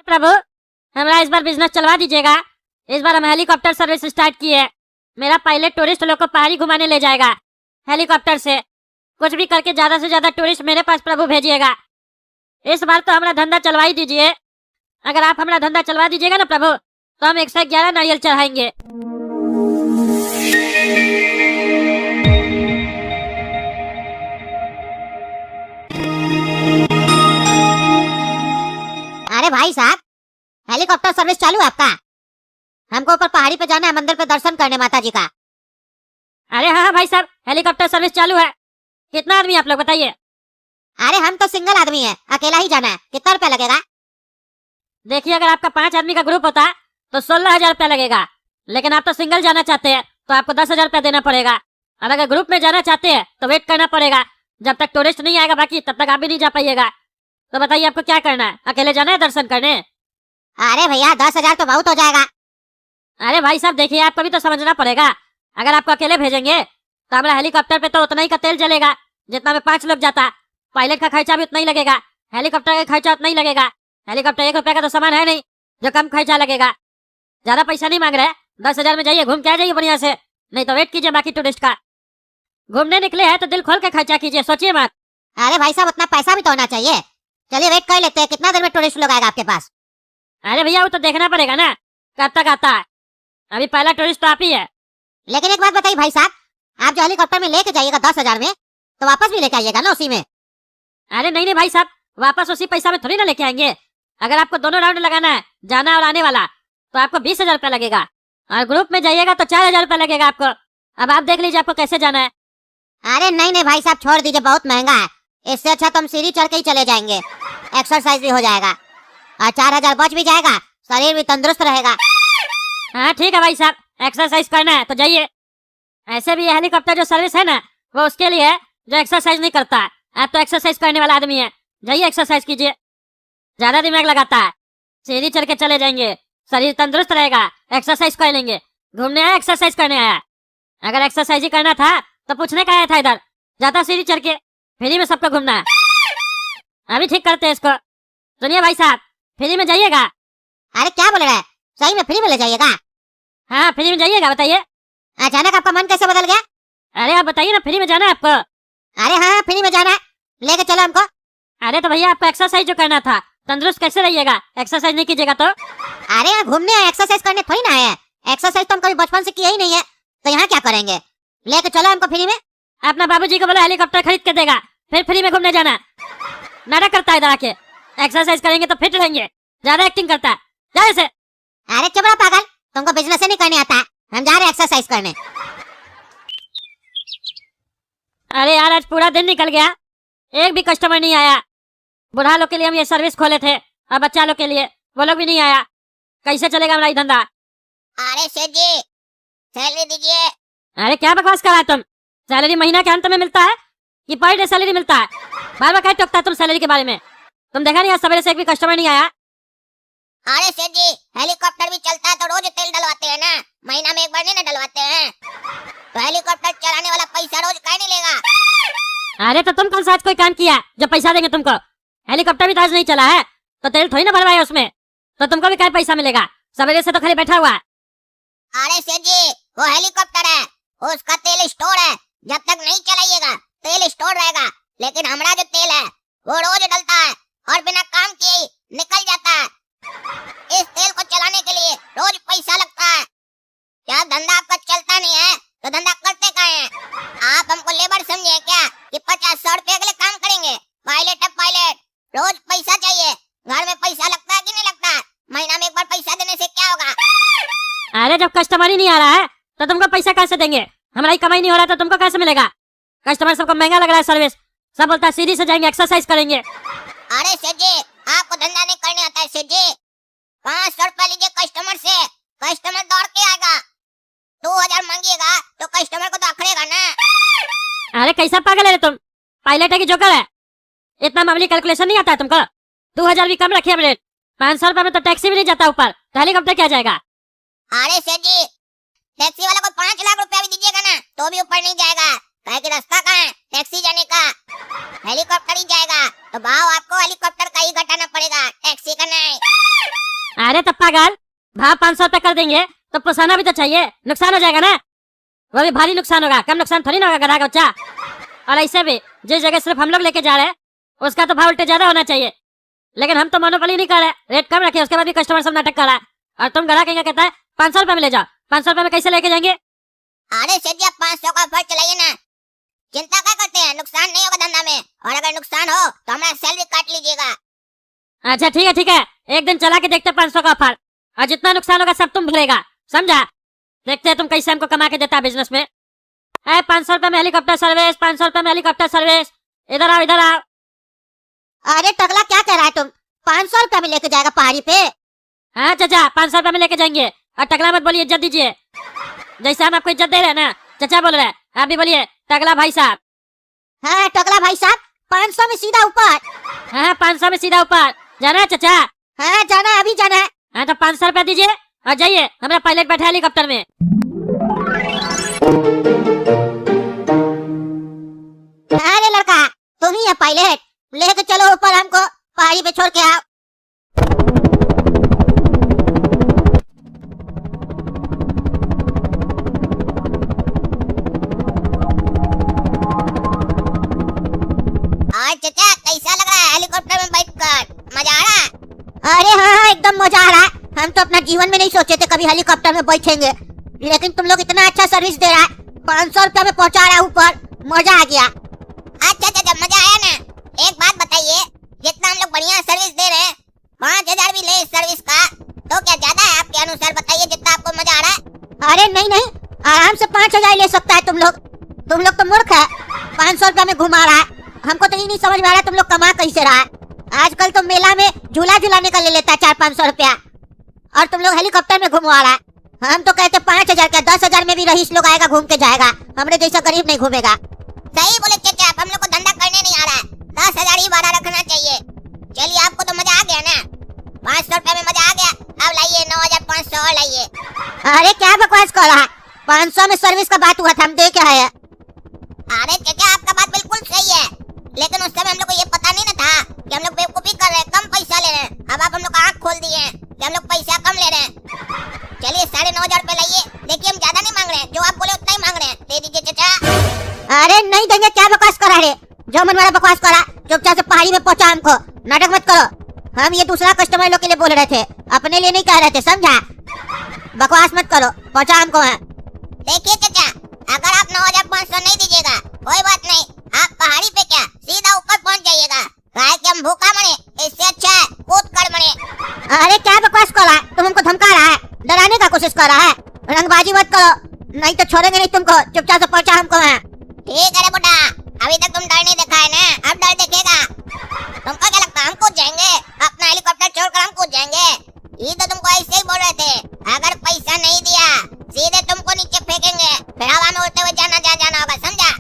प्रभु, हमारा इस बार बिजनेस चलवा दीजिएगा। इस बार हम हेलीकॉप्टर सर्विस स्टार्ट किए। मेरा पायलट टूरिस्ट लोग को पहाड़ी घुमाने ले जाएगा हेलीकॉप्टर से। कुछ भी करके ज्यादा से ज्यादा टूरिस्ट मेरे पास प्रभु भेजिएगा। इस बार तो हमारा धंधा चलवा ही दीजिए। अगर आप हमारा धंधा चलवा दीजिएगा ना प्रभु, तो हम 111 नारियल चढ़ाएंगे। अरे भाई साहब, हेलीकॉप्टर सर्विस चालू है आपका? हमको ऊपर पहाड़ी पे जाना है, मंदिर पे दर्शन करने माता जी का। अरे हाँ भाई साहब, हेलीकॉप्टर सर्विस चालू है। कितना आदमी आप लोग बताइए? अरे हम तो सिंगल आदमी है, अकेला ही जाना है। कितना रुपया लगेगा? देखिए, अगर आपका 5 आदमी का ग्रुप होता तो 16,000 रुपया लगेगा। लेकिन आप तो सिंगल जाना चाहते हैं तो आपको 10,000 रुपया देना पड़ेगा। और अगर ग्रुप में जाना चाहते हैं तो वेट करना पड़ेगा जब तक टूरिस्ट नहीं आएगा बाकी, तब तक आप भी नहीं जा पाइएगा। तो बताइए आपको क्या करना है? अकेले जाना है दर्शन करने? अरे भैया 10,000 तो बहुत हो जाएगा। अरे भाई साहब देखिए, आपको भी तो समझना पड़ेगा। अगर आपको अकेले भेजेंगे तो हमारा हेलीकॉप्टर पे तो उतना ही का तेल जलेगा जितना में 5 लोग जाता। पायलट का खर्चा भी उतना ही लगेगा, हेलीकॉप्टर का खर्चा उतना ही लगेगा। हेलीकॉप्टर 1 रुपया का तो सामान है नहीं जो कम खर्चा लगेगा। ज्यादा पैसा नहीं मांग रहे, 10,000 में जाइए, घूम के आ जाइए बढ़िया से। नहीं तो वेट कीजिए बाकी टूरिस्ट का। घूमने निकले हैं तो दिल खोल के खर्चा कीजिए, सोचिए मत। अरे भाई साहब, उतना पैसा भी तो होना चाहिए। चलिए वेट कर लेते हैं, कितना देर में टूरिस्ट लोग आएगा आपके पास? अरे भैया वो तो देखना पड़ेगा ना कब तक आता है। अभी पहला टूरिस्ट तो आप ही है। लेकिन एक बात बताइए भाई साहब, आप जो हेलीकॉप्टर में लेके जाइएगा 10,000 में, तो वापस भी लेके आइएगा ना उसी में? अरे नहीं नहीं भाई साहब, वापस उसी पैसा में थोड़ी ना लेके आएंगे। अगर आपको दोनों राउंड लगाना है, जाना और आने वाला, तो आपको 20,000 रुपया लगेगा। और ग्रुप में जाइएगा तो 4,000 रुपया लगेगा आपको। अब आप देख लीजिए आपको कैसे जाना है। अरे नहीं नहीं भाई साहब, छोड़ दीजिए, बहुत महंगा है। इससे अच्छा तो हम सीढ़ी चढ़ के ही चले जाएंगे, एक्सरसाइज भी हो जाएगा और 4,000 बच भी जाएगा, शरीर भी तंदुरुस्त रहेगा। हाँ ठीक है भाई साहब, एक्सरसाइज करना है तो जाइए। ऐसे भी ये हेलीकॉप्टर जो सर्विस है ना, वो उसके लिए है जो एक्सरसाइज नहीं करता है। आप तो एक्सरसाइज करने वाला आदमी है, जाइए एक्सरसाइज कीजिए। ज्यादा दिमाग लगाता है, सीढ़ी चढ़ के चले जाएंगे, शरीर तंदुरुस्त रहेगा, एक्सरसाइज कर लेंगे। घूमने आया एक्सरसाइज करने आया? अगर एक्सरसाइज ही करना था तो पूछने का आया था इधर। जाता सीढ़ी चढ़ के, फ्री में सबको घूमना है। अभी ठीक करते हैं इसको। सुनिए भाई साहब, फ्री में जाइएगा। अरे क्या बोल रहा है, सही में फ्री में ले जाइएगा? हाँ फ्री में जाइएगा। बताइए अचानक आपका मन कैसे बदल गया? अरे आप बताइए ना, फ्री में जाना है आपको? अरे हाँ, फ्री में जाना है, लेके चलो हमको। अरे तो भैया आपको एक्सरसाइज जो करना था, तंदुरुस्त कैसे रहिएगा? एक्सरसाइज नहीं कीजिएगा तो? अरे यहाँ घूमने आए, एक्सरसाइज करने थोड़ी ना आए। एक्सरसाइज तो हम कभी बचपन से किया ही नहीं है, तो यहाँ क्या करेंगे? लेके चलो हमको फ्री में। अपना बाबूजी को बोलो हेलीकॉप्टर खरीद के देगा, फिर फ्री में घूमने जाना। नाटक करता है इधर आके। एक्सरसाइज करेंगे तो फिट रहेंगे, ज्यादा एक्टिंग करता है। जाए से। अरे चुप रहो पागल, तुमको बिजनेस नहीं करने आता है, हम जा रहे हैं एक्सरसाइज करने। अरे यार आज पूरा दिन निकल गया, एक भी कस्टमर नहीं आया। बुढ़ा लोग के लिए हम ये सर्विस खोले थे और बच्चा लोग के लिए, वो लोग भी नहीं आया। कैसे चलेगा हमारा ये धंधा? अरे सेठ जी, सैलरी दीजिए। अरे क्या बकवास कर रहा है तुम? सैलरी महीना के अंत में मिलता है कि पर डे सैलरी मिलता है? बार बार क्या टोकता है तुम सैलरी के बारे में? तुम देखा नहीं आज सवेरे से एक भी कस्टमर नहीं आया? अरे सेठ जी, हेलीकॉप्टर भी चलता है तो रोज तेल डलवाते हैं ना, महीना में एक बार नहीं ना डलवाते हैं? तो हेलीकॉप्टर चलाने वाला पैसा रोज काहे नहीं लेगा? अरे तो तुम कौन सा आज कोई काम किया जो पैसा देंगे तुमको? हेलीकॉप्टर भी तो आज नहीं चला है तो तेल थोड़ी ना भरवाया उसमें, तो तुमको भी क्या पैसा मिलेगा? सवेरे से तो खाली बैठा हुआ है। अरे सेठ जी, वो हेलीकॉप्टर है, उसका तेल स्टोर है, जब तक नहीं चलाइएगा तेल स्टोर रहेगा। लेकिन हमारा जो तेल है वो रोज डलता है और बिना काम किए ही निकल जाता है। इस तेल को चलाने के लिए रोज पैसा लगता है। क्या धंधा आपका चलता नहीं है तो धंधा करते काहे हैं? आप हमको लेबर समझे क्या कि 50-100 रुपए के लिए काम करेंगे? पायलट है पायलट, रोज पैसा चाहिए। घर में पैसा लगता है कि नहीं लगता है? महीना में एक बार पैसा देने से क्या होगा? अरे जब कस्टमर ही नहीं आ रहा है तो तुमको पैसा कैसे देंगे? हमारा ही कमाई नहीं हो रहा तो तुमको कैसे मिलेगा? कस्टमर सबको महंगा लग रहा है सर्विस, सब बोलता है सीढ़ी से जाएंगे, एक्सरसाइज करेंगे। अरे सेठ जी, आपको धंधा नहीं करने आता है सेठ जी। 500 रुपया लीजिए कस्टमर से, कस्टमर दौड़ के आएगा। 2,000 मांगिएगा तो कस्टमर को तो अखड़ेगा ना। अरे कैसा पागल है रे तुम? पायलट है कि जोकर है? इतना मामूली कैलकुलेशन नहीं आता है तुमको? 2,000 भी कम रखिए रेट। 500 रुपए में तो टैक्सी भी नहीं जाता ऊपर, तो हेलीकॉप्टर क्या जाएगा? अरे सेठ जी, टैक्सी वाला को 5 लाख रुपया भी दीजिएगा ना तो भी ऊपर नहीं जाएगा, काहे कि रास्ता कहाँ है टैक्सी जाने का? हेलीकॉप्टर ही जाएगा, तो भाव आपको हेलीकॉप्टर का ही घटाना पड़ेगा, टैक्सी का नहीं। अरे तब पागल, भाव 500 रुपए कर देंगे तो पोसाना भी तो चाहिए, नुकसान हो जाएगा ना। वो भी भारी नुकसान होगा, कम नुकसान थोड़ी ना होगा गधा का बच्चा। और ऐसे भी जिस जगह सिर्फ हम लोग लेके जा रहे हैं उसका तो भाव उल्टे ज्यादा होना चाहिए, लेकिन हम तो मोनोपोली नहीं कर रहे, रेट कम रखे, उसके बाद भी कस्टमर सब नाटक कर रहा है। और तुम गधा कहेंगे कहता है 500 रुपए में ले जाओ, 500 रुपए में कैसे लेके जाएंगे? अरे सेठ जी, आप 500 का ऑफर चलाइए ना, चिंता क्या करते हैं, नुकसान नहीं होगा धंधा में, और अगर नुकसान हो तो हमारा सैलरी काट लीजिएगा। अच्छा ठीक है, एक दिन चला के देखते 500 का ऑफर, और जितना नुकसान होगा सब तुम भरेगा, समझा? देखते हैं तुम कैसे हमको कमा के देता है बिजनेस में। 500 रुपए में हेलीकॉप्टर सर्विस, 500 रुपए में हेलीकॉप्टर सर्विस। इधर आओ इधर आओ। अरे टकला, क्या कह रहा है तुम? 500 रुपए में लेके जाएगा पहाड़ी पे? हाँ चाचा, 500 रुपए में लेके जाएंगे। और टकला मत बोलिए, इज्जत दीजिए, जैसे हम आपको इज्जत दे रहे हैं ना, चाचा बोल रहे हैं, आप भी बोलिए टकला भाई साहब। हाँ टकला भाई साहब, 500 में सीधा ऊपर। हाँ 500 में सीधा ऊपर जाना है चाचा? हाँ जाना है, अभी जाना है। हाँ तो 500 रुपया दीजिए और जाइए, हमारा पायलट बैठा है हेलीकॉप्टर में। अरे लड़का, तुम ही है पायलट, लेके चलो ऊपर, हमको पहाड़ी पे छोड़ के आओ। आज चाचा कैसा लग रहा है हेलीकॉप्टर में बैठकर, मजा आ रहा है? अरे हाँ, एकदम मजा आ रहा है। हम तो अपना जीवन में नहीं सोचे थे कभी हेलीकॉप्टर में बैठेंगे, लेकिन तुम लोग इतना अच्छा सर्विस दे रहा है, 500 रुपया में पहुंचा रहा है ऊपर, मजा आ गया। अच्छा चाचा, मजा आया ना? एक बात बताइए, जितना हम लोग बढ़िया सर्विस दे रहे हैं, 5000 भी ले इस सर्विस का, तो क्या ज्यादा है आपके अनुसार? बताइए जितना आपको मजा आ रहा है। अरे नहीं नहीं, आराम से 5000 ले सकता है। तुम लोग तो मूर्ख है, 500 रुपया में घुमा रहा है। हमको तो ये नहीं समझ में आ रहा तुम लोग कमा कैसे रहा है। आजकल तो मेला में झूला झूलाने का ले लेता है 400-500 रुपया, और तुम लोग हेलीकॉप्टर में घुमवा रहा है। हम तो कहते 5000 का, 10,000 में भी रईस लोग आएगा, घूम के जाएगा, हमरे जैसा गरीब नहीं घूमेगा। सही बोले चाचा, आप हम लोग को धंधा करने नहीं आ रहा है, 10,000 ही भाड़ा रखना चाहिए। चलिए, आपको तो मजा आ गया ना, 500 रुपए में मजा आ गया, अब लाइए 9,500 और लाइए। अरे क्या बकवास कर रहा है, 500 में सर्विस का बात हुआ था, हम दे क्या है? अरे चाचा, आपका बात बिल्कुल सही है, लेकिन उस समय हम लोग को ये पता नहीं ना था कि हम लोग बेवकूफी कर रहे हैं, कम पैसा ले रहे हैं। अब आप हम लोग आँख खोल दिए हैं कि हम लोग पैसा कम ले रहे हैं। चलिए 9,500 रुपए लाइए, देखिए हम ज्यादा नहीं मांग रहे हैं, जो आप बोले उतना ही मांग रहे हैं, दे दीजिए चाचा। अरे नहीं देंगे, क्या बकवास कर रहे? जो मन वाला बकवास करा, चुपचाप से पहाड़ी में पहुंचा हमको, नाटक मत करो। हम ये दूसरा कस्टमर लोग के लिए बोल रहे थे, अपने लिए नहीं कह रहे थे, समझा? बकवास मत करो, पहुंचा हमको। देखिए चाचा, अगर आप 9,500 नहीं दीजिएगा कोई बात नहीं, आप पहाड़ी पे क्या सीधा ऊपर पहुंच जाइएगा, काहे कि हम भूखा मरे, इससे अच्छा है कूद कर मरे। अरे क्या बकवास कर रहा है? तुम हमको धमका रहा है, डराने का कोशिश कर रहा है। रंगबाजी मत करो, नहीं तो छोड़ेंगे नहीं तुमको, चुपचाप से पहुंचा हमको। ठीक है रे बेटा, अभी तक तुम डर नहीं देखा है ना, अब डर देखेगा। तुमको क्या लगता है हम कूद जाएंगे? अपना हेलीकॉप्टर छोड़कर हम कूद जाएंगे? ये तो तुमको ऐसे ही बोल रहे थे, अगर पैसा नहीं दिया सीधे तुमको नीचे फेंकेंगे, फिर हवा में उड़ते हुए जाना होगा, समझा?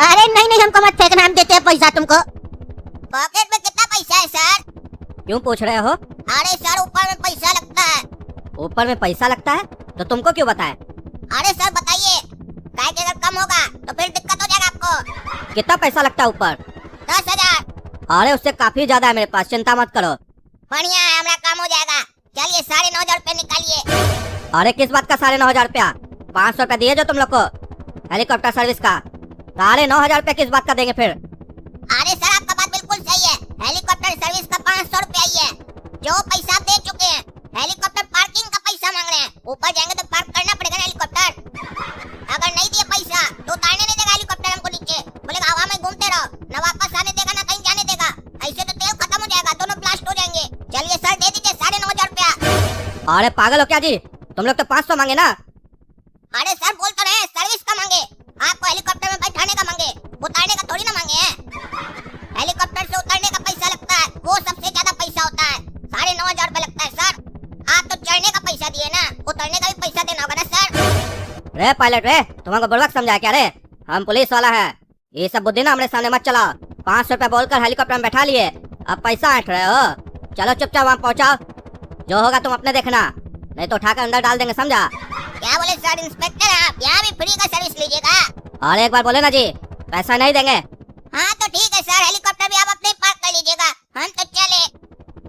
अरे नहीं नहीं, हमको मत फेंकना, हम देते हैं पैसा तुमको। पॉकेट में कितना पैसा है सर? क्यों पूछ रहे हो? अरे सर, ऊपर में पैसा लगता है। ऊपर में पैसा लगता है तो तुमको क्यों बताए? अरे सर बताइए, काहे कि अगर कम होगा तो फिर दिक्कत हो जाएगा आपको। कितना पैसा लगता है ऊपर? 10,000। अरे उससे काफी ज्यादा है मेरे पास, चिंता मत करो। बढ़िया है, हमारा काम हो जाएगा। चलिए 9,500 रुपए निकालिए। अरे किस बात का 9,500 रुपया? 500 रुपया दिए जो तुम लोग को हेलीकॉप्टर सर्विस का, 9,500 रुपया किस बात का देंगे फिर? अरे सर, आपका बात बिल्कुल सही है, हेलीकॉप्टर सर्विस का 500 रुपया ही है, जो पैसा आप दे चुके हैं। हेलीकॉप्टर पार्किंग का पैसा मांग रहे हैं, ऊपर जाएंगे तो पार्क करना पड़ेगा ना हेलीकॉप्टर। अगर नहीं दिए पैसा तो उतारने नहीं देगा हेलीकॉप्टर हमको नीचे, बोलेगा हवा में घूमते रहो, न वापस आने देगा न कहीं जाने देगा, ऐसे तो तेल खत्म हो जाएगा, दोनों ब्लास्ट हो जाएंगे। चलिए सर, दे दीजिए 9,500 रुपया। अरे पागल हो क्या जी, तुम लोग तो 500 मांगे ना। अरे सर, बोल तो रहे सर्विस का मांगे, आपको हेलीकॉप्टर में बैठाने का मांगे, उतारने का थोड़ी ना मांगे हैं। हेलीकॉप्टर से उतारने का पैसा लगता है, वो सबसे ज्यादा पैसा होता है, 9,500 रुपए लगता है सर। आप तो चढ़ने का पैसा दिए ना, उतरने का भी पैसा देना होगा ना सर। रे पायलट रे, तुमको बुड़बक समझा क्या रे? हम पुलिस वाला है, ये सब बुद्धि ना हमारे सामने मत चलाओ। 500 रुपया बोलकर हेलीकॉप्टर में बैठा लिए, अब पैसा ऐंठ रहे हो? चलो चुपचाप वहाँ पहुँचाओ, जो होगा तुम अपने देखना, नहीं तो उठाकर अंदर डाल देंगे, समझा? क्या बोले सर इंस्पेक्टर, आप यहाँ भी फ्री का सर्विस लीजिएगा? और एक बार बोले ना जी, पैसा नहीं देंगे। हाँ तो ठीक है सर, हेलीकॉप्टर भी आप अपने पार्क कर लीजिएगा, हम तो चले।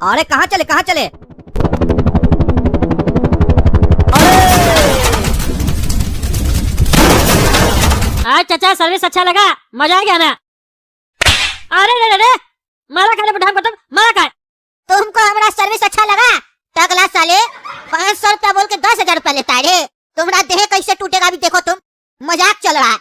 अरे कहाँ चले? क्या सर्विस अच्छा लगा? मजा आ गया ना? अरे रे रे रे, मारा खाने बुढ़ा को तुम, मारा खाए। तुमको हमारा सर्विस अच्छा लगा? टकला साले, 500 रुपया बोल के 10,000 रुपया लेता है रे। तुम्हारा देह कैसे टूटेगा अभी देखो तुम। मजाक चल रहा है।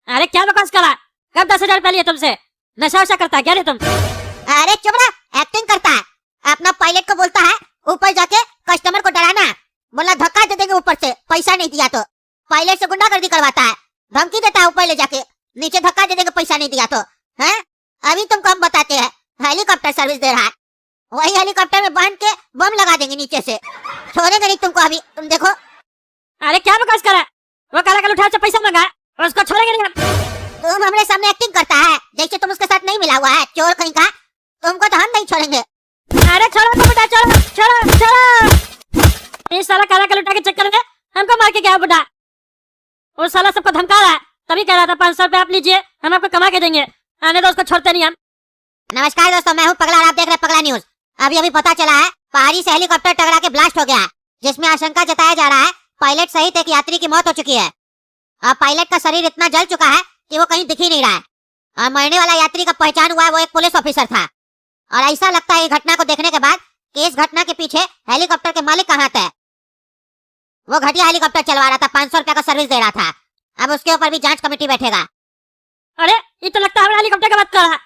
अरे क्या बकवास करा? कब 10,000 रुपया लिए तुमसे? नशा वशा करता है क्या रे तुम? अरे चुप रहा, एक्टिंग करता है। अपना पायलट को बोलता है ऊपर जाके कस्टमर को डराना, बोला धक्का दे देंगे ऊपर से, पैसा नहीं दिया तो। पायलट से गुंडागर्दी करवाता है, धमकी देता है ऊपर ले जाके, नीचे धक्का दे देंगे पैसा नहीं दिया तो। हैं? अभी तुमको हम बताते हैं, हेलीकॉप्टर सर्विस दे रहा है। वही हेलीकॉप्टर में बांध के बम लगा देंगे नीचे से, छोड़ेंगे नहीं तुमको अभी, तुम देखो। अरे क्या बकवास करा? वो काला कल उठा से पैसा मांगा और उसको छोड़ेंगे नहीं हम। तुम हमारे सामने एक्टिंग करता है जैसे तुम उसके साथ नहीं मिला हुआ है, चोर कहीं का। तुमको तो हम नहीं छोड़ेंगे। अरे छोड़ो तो बेटा, छोड़ो छोड़ो छोड़ो। इस साला काला कल उठा के चक्कर में हमको मार के गया बुढ़ा। वो साला सबको धमका रहा है, तभी कह रहा था 500 रुपया आप लीजिए, हम आपको कमा के देंगे। आने दो, उसको छोड़ते नहीं हम। नमस्कार दोस्तों, मैं हूं पगला और आप देख रहे हैं पगला न्यूज। अभी पता चला है पहाड़ी से हेलीकॉप्टर टकरा के ब्लास्ट हो गया है, जिसमें आशंका जताया जा रहा है पायलट सहित एक यात्री की मौत हो चुकी है। और पायलट का शरीर इतना जल चुका है कि वो कहीं दिख ही नहीं रहा है। और मरने वाला यात्री का पहचान हुआ है, वो एक पुलिस ऑफिसर था। और ऐसा लगता है इस घटना को देखने के बाद कि इस घटना के पीछे हेलीकॉप्टर के मालिक का हाथ है। वो घटिया हेलीकॉप्टर चलवा रहा था, 500 रुपया का सर्विस दे रहा था। अब उसके ऊपर भी जांच कमेटी बैठेगा। अरे ये तो लगता है हमारा हेलीकॉप्टर का बात कर रहा है।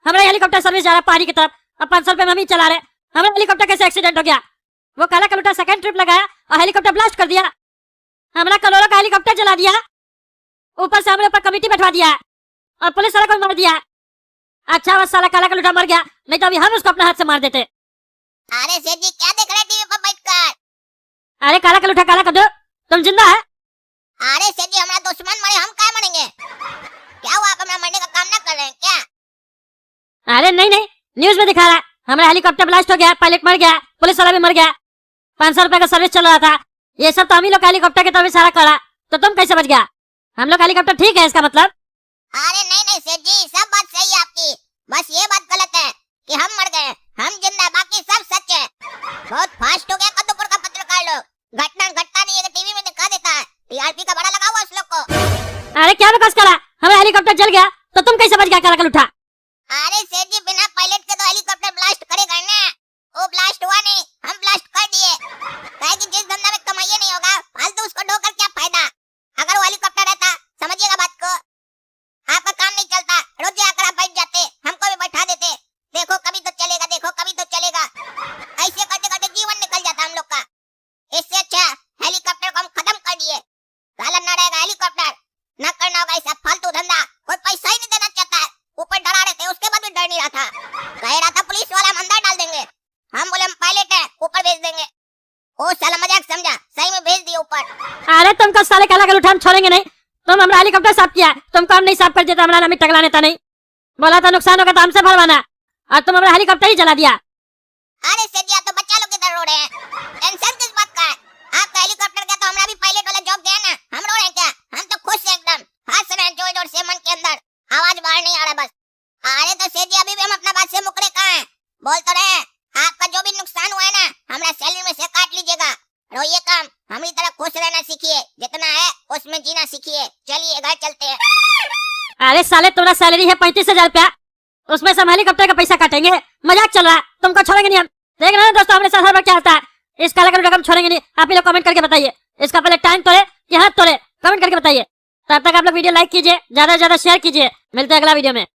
हमारा हेलीकॉप्टर सर्विस जा रहा है पहाड़ी की तरफ और 500 रुपए में हम ही चला रहे। हमारा हेलीकॉप्टर कैसे एक्सीडेंट हो गया? वो काला कलूटा सेकंड ट्रिप लगाया और हेलीकॉप्टर ब्लास्ट कर दिया। हमारा करोड़ों का हेलीकॉप्टर जला दिया, ऊपर से हमारे ऊपर कमेटी बैठवा दिया और पुलिस वाला को मार दिया। अच्छा वो साला काला कलूटा मर गया, नहीं तो अभी हम उसको अपने हाथ से मार देते। अरे सेठ जी क्या देख रहे टीवी पर बैठकर? अरे काला कलूटा काला कद्दू, तुम जिंदा है? अरे सेठ जी हमारा दुश्मन मरे, हम क्या मरेंगे? क्या हुआ, आप हमारा मरने का काम ना कर रहे हैं क्या? अरे नहीं नहीं, न्यूज में दिखा रहा है हमारा हेलीकॉप्टर ब्लास्ट हो गया, पायलट मर गया, पुलिस वाला भी मर गया, 500 रुपए का सर्विस चल रहा था। ये सब तो हम ही लोग हेलीकॉप्टर की तरफ इशारा करा, तो तुम कैसे बच गया? हम लोग हेलीकॉप्टर ठीक है इसका मतलब? अरे नहीं सेठ जी, सब बात सही है आपकी, बस ये बात गलत है कि हम मर गए, हम जिंदा है, बाकी सब सच है। बहुत फास्ट हो गया कद्दूपुर का पत्रकार लोग, घटना घटता नहीं है टीवी में दिखा देता है, टीआरपी का बड़ा लगा हुआ उस लोग को। अरे क्या बकवास करा? हमारा हेलीकॉप्टर जल गया तो तुम कैसे बच गया काला कलूटा? अरे सेठ जी बिना पायलट के तो हेलीकॉप्टर ब्लास्ट करेगा ना, वो ब्लास्ट हुआ नहीं, हम ब्लास्ट कर दिए। काहे कि जिस धंधा में कमाई नहीं होगा फालतू उसको ढोकर क्या फायदा। अगर वो हेलीकॉप्टर रहता, समझिएगा बात को, आपका काम नहीं चलता, रोज आकर आप बैठ जाते, हमको भी बैठा देते, देखो कभी तो चलेगा, देखो कभी तो चलेगा, ऐसे करते करते जीवन निकल जाता हम लोग का। इससे अच्छा हेलीकॉप्टर को हम खत्म कर दिए, साला ना रहेगा हेलीकॉप्टर, ना करना होगा ऐसा फालतू धंधा, कोई पैसा ही नहीं देना चाहता है। ऊपर डरा रहे थे, उसके बाद भी डर नहीं रहा था, कह रहा था पुलिस वाला हम अंदर डाल देंगे, हम बोले हम पायलट है ऊपर भेज देंगे। ओ साला मजाक समझा, सही में भेज दिए ऊपर। अरे तुमको साले काला कलूटा हम छोड़ेंगे नहीं। तुम हमारा हेलीकॉप्टर साफ किया, तुमको हम नहीं साफ कर देता, हमारा नाम ही टकला नेता नहीं। बोला था नुकसान होगा तो हमसे भरवाना, और तुम हमारा हेलीकॉप्टर ही जला दिया। अरे सेठ जी आप तो बच्चा लोग इधर रो रहे हैं, टेंशन किस बात का है? आपका हेलीकॉप्टर गया तो हमारा भी पायलट वाला जॉब गया ना, हम रो रहे हैं क्या? हम तो खुश हैं एकदम, हंस रहे हैं जोर जोर से, मन के अंदर आवाज बाहर नहीं आ रहा बस। अरे तो सेठ जी अभी भी हम अपना बात से मुकरे कहाँ हैं? बोल तो रहे हैं आपका जो भी नुकसान हुआ है ना, हमारा सैलरी में से काट लीजिएगा। रोइए काम, हमारी तरह खुश रहना सीखिए, जितना है उसमें जीना सीखिए। चलिए घर चलते हैं। अरे साले तुम्हारा सैलरी है 35,000 रुपया, उसमें से हम हेलीकॉप्टर का पैसा काटेंगे? मजाक चल रहा है, तुमको छोड़ेंगे नहीं हम। देख रहे हैं दोस्तों हमारे साथ हर बार क्या होता है। इस काला कलूटा को हम छोड़ेंगे नहीं। आप ही लोग कमेंट करके बताइए इसका पहले टांग तोड़े कि हाथ तोड़े, कमेंट करके बताइए। तब तक आप लोग वीडियो लाइक कीजिए, ज्यादा से ज्यादा शेयर कीजिए। मिलते हैं अगला वीडियो में।